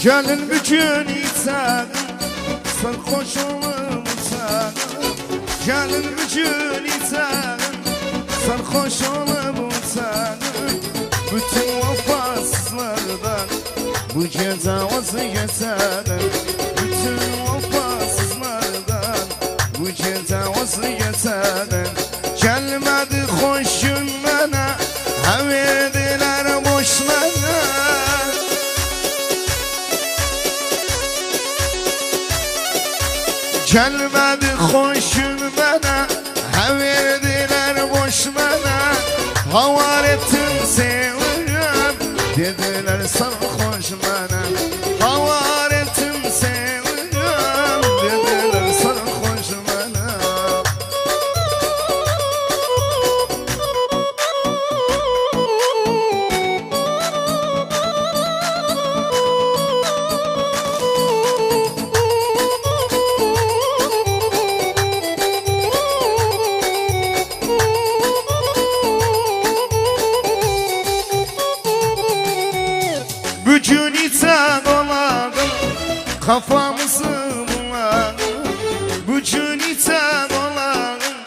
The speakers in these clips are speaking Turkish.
Gelin bütün insan sarhoş olursan, gelin bütün insan sarhoş olursan, bütün vefasızlardan bu ceza vazgeçsen, bütün vefasızlardan bu ceza vazgeçsen. Gelmedi hoşun bana, haverdiler boşlara. Gelmedi hoşun bana, haverdiler boşlara. Havar ettim seviyorum, dediler sarhoş bana. Havar ettim seviyorum, dediler sarhoş bana. Bugün iten olalım, kafamızı bulalım. Bugün iten olalım,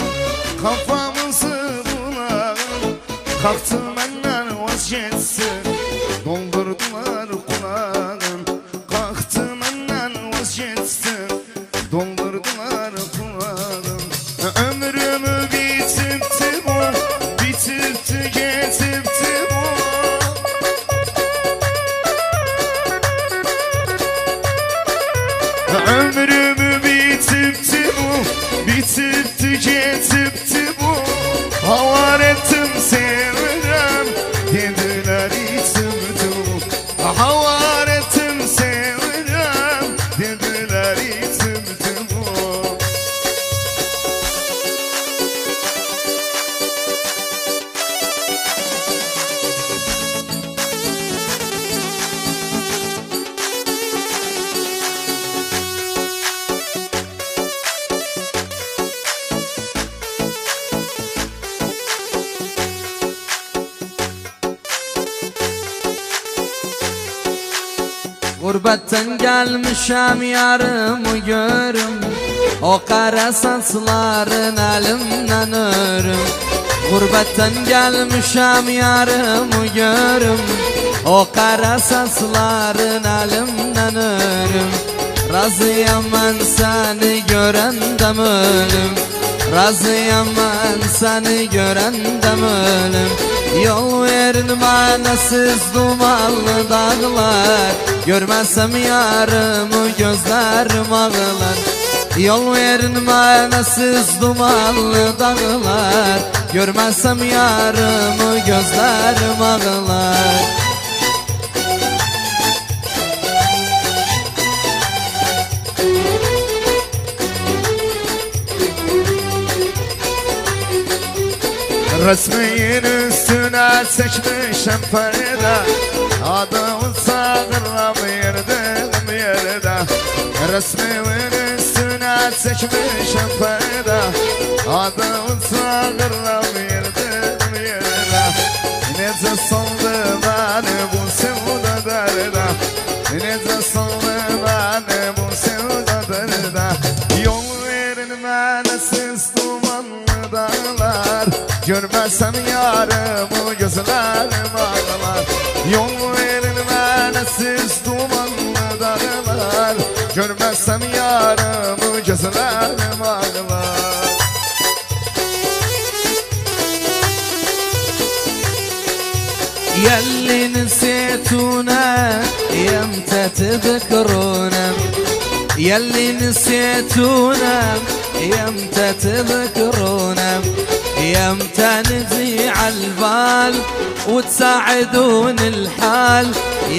kafamızı bulalım. Kalktı benden vazgeçsin, doldurdular kulağım. Kalktı benden vazgeçsin, doldurdular kulağım. Ömrümü bitirdi bu, bitirdi getirdi bu. Ömrümü bitirdi bu, bitirdi getirdi bu. Havar ettim seviyorum, dediler itirdi bu. Havar ettim seviyorum, dediler itirdi bu. Gurbetten gelmişem yarımı görüm, o kara saçların elimden örüm. Gurbetten gelmişem yarımı görüm, o kara saçların elimden örüm. Razıyam ben seni görendem ölüm, razıyam ben seni görendem ölüm. Yol verin bana siz dumanlı dağlar, görmezsem yarımı gözlerim ağlar. Yol verin bana siz dumanlı dağlar, görmezsem yarımı gözlerim ağlar. Resmiyin üstüne çekmişim perde, adımı sağırlam yerdim yerde. Resmiyin üstüne çekmişim perde, adımı sağırlam yerdim yerde. Nece saldı beni bu sevda derde, nece saldı beni bu sevda derde. Yol verin bana siz dumanlı dağlar, görmezsem yarımı gözlerim ağlar. Yol verin bana siz dumanlı dağlar, görmezsem yarımı gözlerim ağlar. يلي نسيتونا يمتى تذكرونا، يلي نسيتونا يمتى تذكرونا. يمتى نجي عالبال وتساعدون الحال،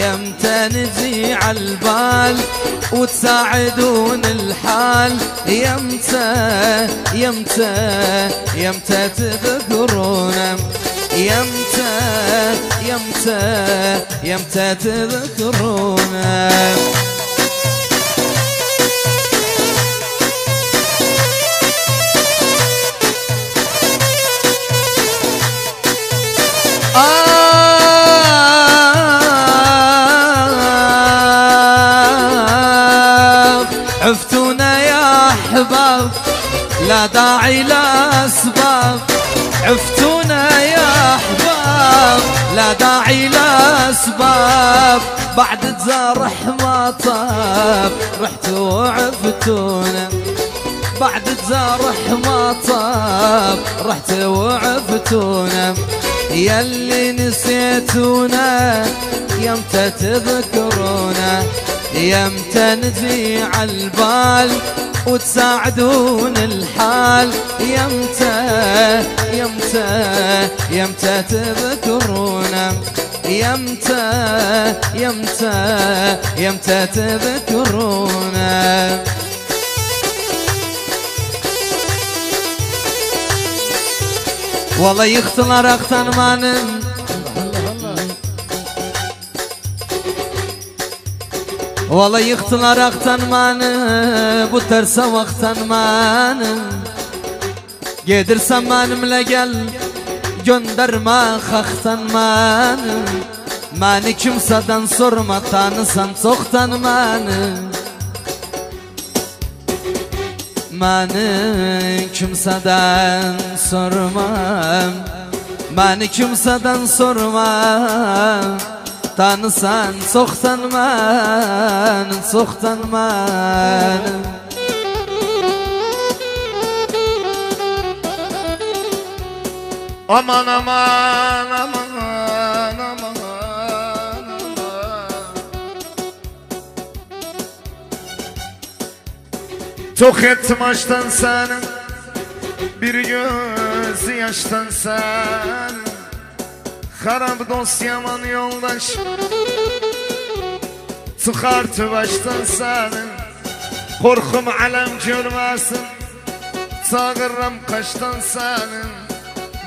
يمتى نجي عالبال وتساعدون الحال. يمتى يمتى يمتى تذكرونا، يمتى يمتى يمتى تذكرونا. عفتونا يا أحباب لا داعي لأسباب عفتونا يا أحباب لا داعي لأسباب بعد تزارح ما طاب رحتوا وعفتونا بعد تزارح ما طاب رحتوا وعفتونا ياللي نسيتونا يمتى تذكرونا يمتى نجي عالبال وتساعدون الحال يمتى يمتى يمتى تذكرونا يمتى يمتى يمتى تذكرونا والله يختلر اختن مانن والله يختلر اختن مانن bu terse vaktan manın Gedirsem manimle gel gönderme haktan manın Mani kimseden sorma tanısan çoktan manın Mani kimseden sormam Mani kimseden sormam Tanısan çoktan manın çoktan manın Aman aman aman aman aman Çok ettim aşktan senin bir göz yaştan senin Harap dost yaman yoldaş Çıkartı baştan senin Korkum alem görmesin Çağırram kaçtan senin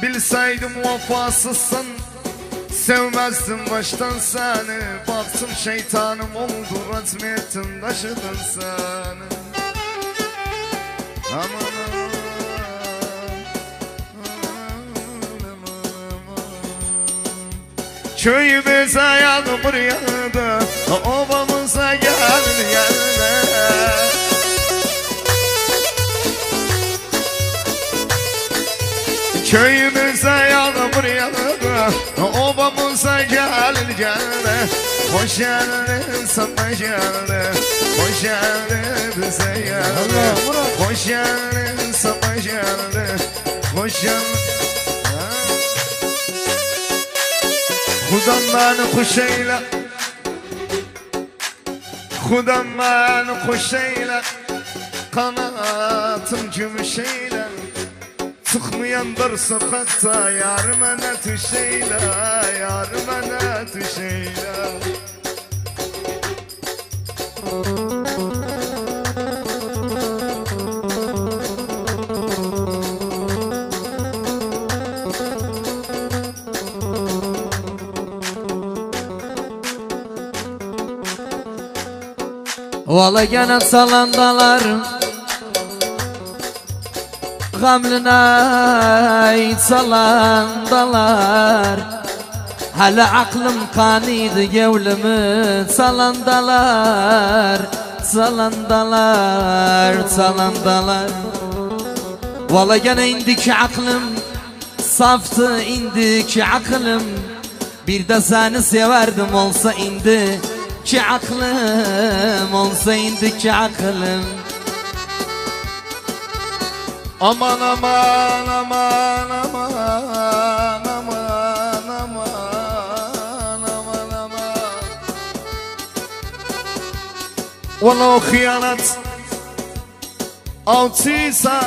Bilseydim vefasızsın Sevmezdim baştan seni Baktım şeytanım oldu Razmetin taşıdın seni Aman aman Köyümüze yağmur yağdı Obamıza geldi geldi Köyümüze yağmur yağdı Obamıza geldi geldi Hoş geldin sana geldi Hoş geldin bize geldi Hoş geldin sana geldi Hoş geldin Khudam beni kuş eyle Khudam beni kuş eyle Kanatım gümüş eyle Çıkmayan bir sokakta yar bana tuş eyle Yar bana tuş eyle Valla gene salandalar Gamlına salandalar Hala aklım kanıydı gevlimi Salandalar Salandalar Salandalar Valla gene indiki aklım Saftı indiki aklım Bir de seni severdim olsa indi Ki aklım olsa indi ki aklım Aman aman aman aman aman aman aman aman Valla o hıyanat Altıysa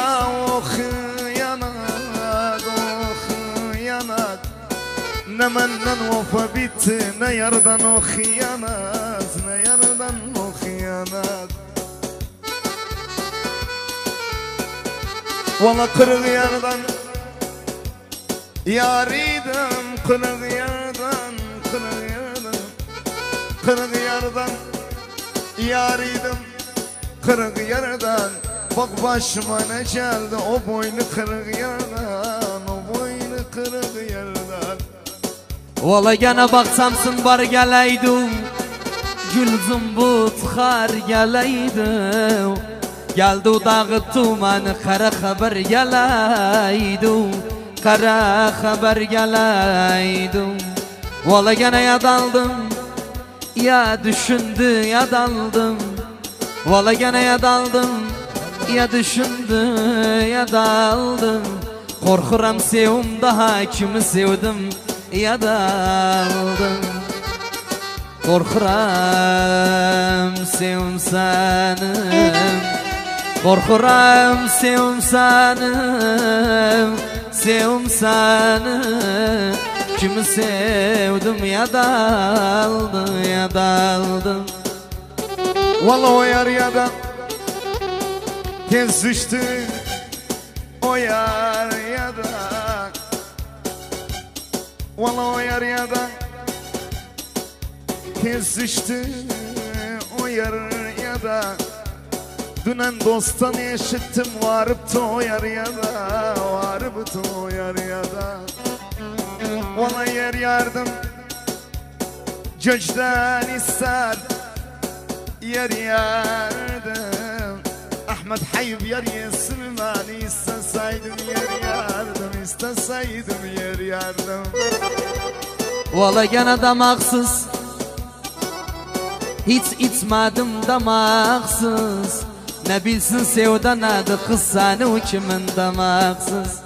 o hıyanat O hıyanat Ne menden vefa bitti ne yardan o hıyanat Ne yardan o hıyanat Valla kırık yerden Yarıydım kırık yerden Kırık yerden Kırık yerden Yarıydım kırık yerden Bak başıma ne geldi o boynu kırık yerden O boynu kırık yerden Valla gene baksamsın bar geleydim Gülzüm bu tıkar geleydi. Geldi dağı tumanı kara haber geleydi. Kara haber geleydi. Valla gene ya daldım, ya düşündü ya daldım. Valla gene ya daldım, ya düşündü ya daldım. Korkuram sevim daha kimi sevdim ya daldım. Korkuram sevim senim, korkuram sevim senim, sevim seni. Kimi sevdim ya daldım ya daldım. Valla o yar ya da tez düştü. O yar ya da, valla o yar ya da tez düştü. O yar ya da dünen dosttan eşittim, varıp da o yar ya da, varıp da o yar ya da. Valla yer yardım cöcden ister, yer yardım Ahmet Hayyub yer yesin, ben isteseydim yer yardım, isteseydim yer yardım. Valla gene damaksız, hiç içmedim damaksız. Ne bilsin sevda nedir kız seni, o kimin damaksız.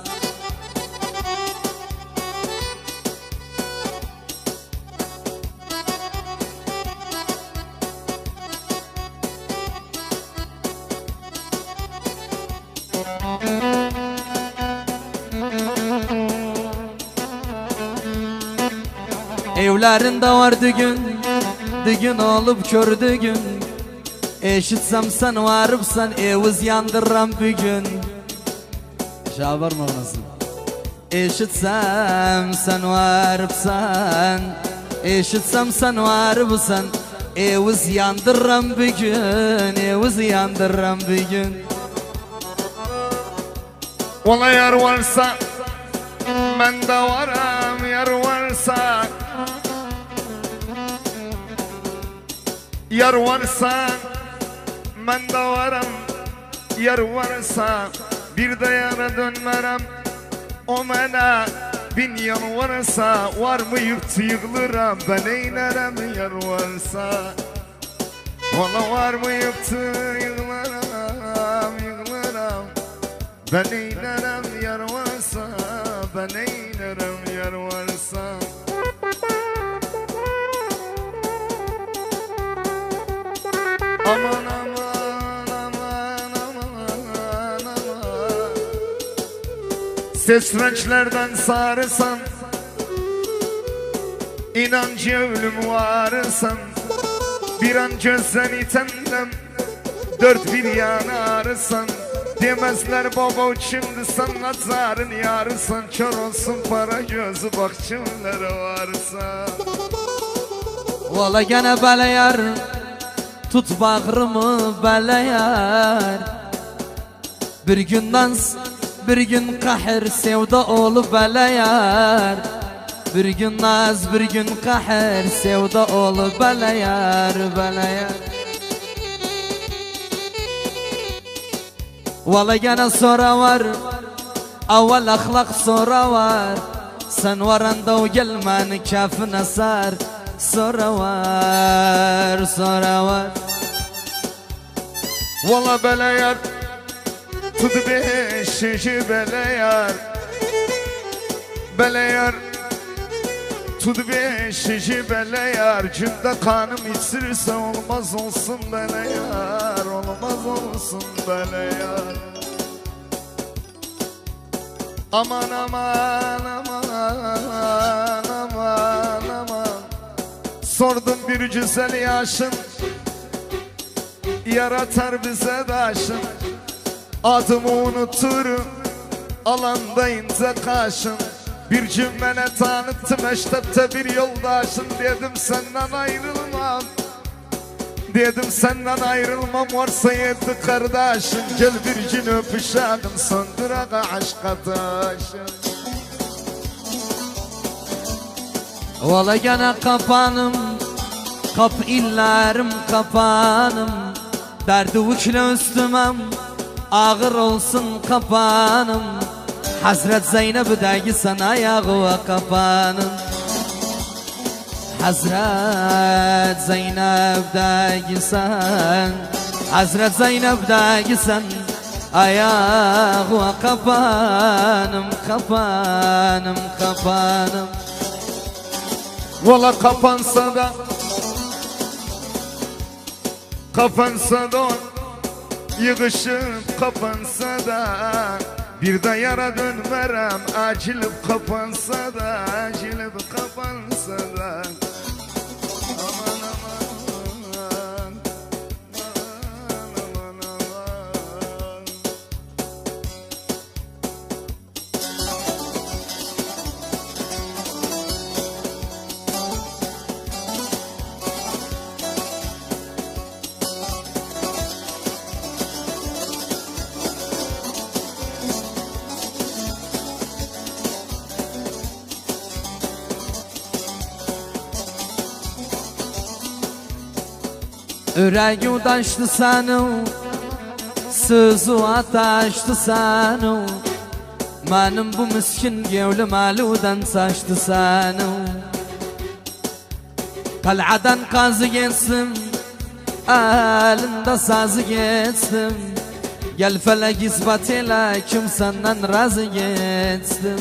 Evlerinde var düğün, düğün olup kör düğün. Eşitsem sen varıpsan eviz yandırram bugün. Şabar mı anasın? Eşitsem sen varıpsan, eşitsem sen varıpsan eviz yandırram bugün, eviz yandırram bugün. Valla yar varsa ben de varım, yar varsa, yar varsa ben de varım, yar varsa bir de yara dönmerem. O mene bin yan varsa, var mı yıktı yıkılırım, ben eylerim yar varsa. Valla var mı yıktı yıkılırım, yıkılırım, ben eylerim yar varsa, ben eylerim yar varsa. Aman aman aman aman aman, ses rençlerden sarısan, inancı ölüm varısan. Bir an gözden itendem, dört bir yana arısan. Demezler baba şimdi sen nazarın yarısan. Kör olsun para gözü, bak kimlere varsa. Valla gene böyle yar, tut bağrımı böyle yar. Bir gün dans, bir gün kahır, sevda olup böyle yar. Bir gün naz, bir gün kahır, sevda olup böyle yar, böyle yar. Valla gene sonra var, avval ahlak sonra var. Sen varanda o gelmen kafine sar. Sonra var, sonra var. Valla bele yar, tut beşişi bele yar. Bele yar, tut beşişi bele yar. Cümde kanım içirse olmaz olsun bele yar, olmaz olsun bele yar. Aman aman aman aman aman, sordum bir güzel yaşın, yaratar bize daşın. Adımı unuturum, alandayınca kaşın. Bir cümlene tanıttım eştepte bir yoldaşın. Dedim senden ayrılmam, dedim senden ayrılmam. Varsa yedi kardeşin, gel bir gün öpüşelim, söndürek aşk ateşin. Valla gene kapanım, Kap illerim kapanım, derdi yükle üstümem, ağır olsun kapanım. Hazret Zeynep'deki sen ayağı ve kapanım. Hazret Zeynep'deki sen, Hazret Zeynep'deki sen, ayağı ve kapanım, kapanım, kapanım. Valla kapansa da yığışıp kapansa da bir de yara dönmerem, acilip kapansa da, acilip kapansa da. Aman aman, aman aman aman. Ürəgi udaşdı sənin, sözü ataşdı sənin. Mənim bu miskin gevlim əludən saçdı sənin. Qal'adan qazı geçsin, əlində sazı geçsin. Gel felek ispat elə, kim səndən razı geçsin.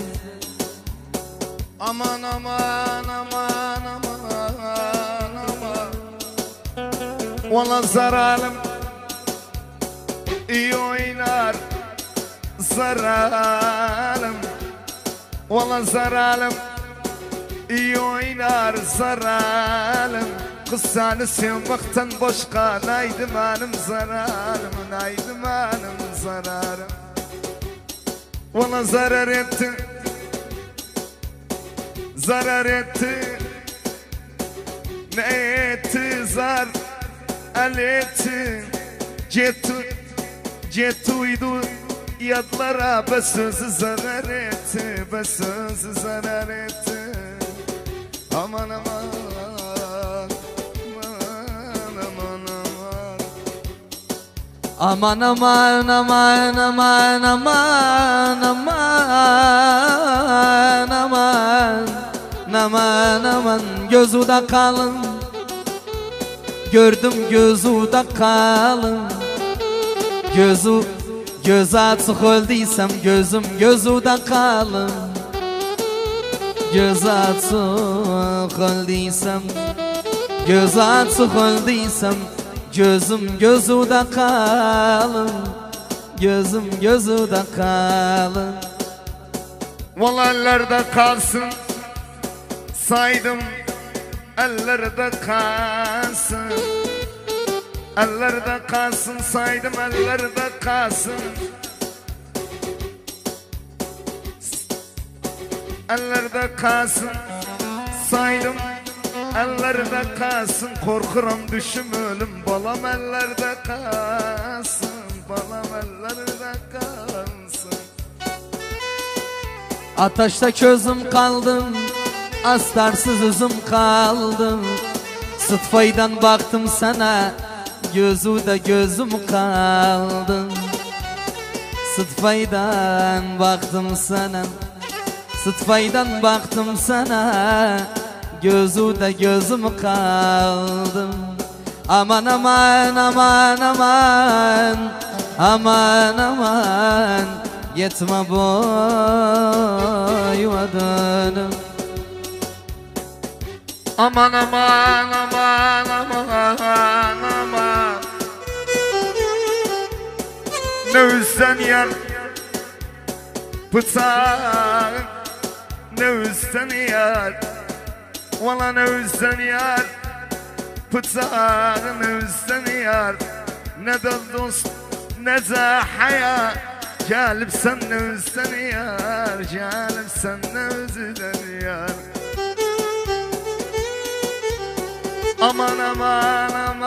Aman aman aman aman aman. Valla zararım iyi oynar, zararım. Valla zararım iyi oynar, zararım. Kız seni sevmekten başka neydi benim zararım, neydi benim zararım. Valla zarar ettin, zarar etti, ne etti zar el etti. Cetuydu yadlara be sözü zarar etti, be sözü zarar etti. Aman aman aman aman aman aman aman aman aman aman aman. Gözü de kalın, gördüm gözü de kalın. Göz açık öldüysem gözüm gözü de kalın. Göz açık öldüysem, göz açık öldüysem, gözüm gözü de kalın. Gözüm gözü de kalın. Vallahi ellerde kalsın, saydım ellerde kalsın. Ellerde kalsın, saydım ellerde kalsın. Ellerde kalsın, saydım ellerde kalsın. Korkuram düşüm ölüm, balam ellerde kalsın. Balam ellerde kalsın. Ateşte közüm kaldım, astarsız üzüm kaldım. Sıtfaydan baktım sana, gözü de gözüm kaldım. Sıtfaydan baktım sana, sıtfaydan baktım sana, gözü de gözüm kaldım. Aman aman aman aman, aman aman, yetme boyuma dönüm. Aman aman aman aman aman. Ne üstten yer bıçağın, ne üstten yer. Valla ne üstten yer bıçağın, ne üstten yer. Ne de dost ne de haya, gelip sen ne üstten yer, gelip sen ne üstten yer. Aman aman aman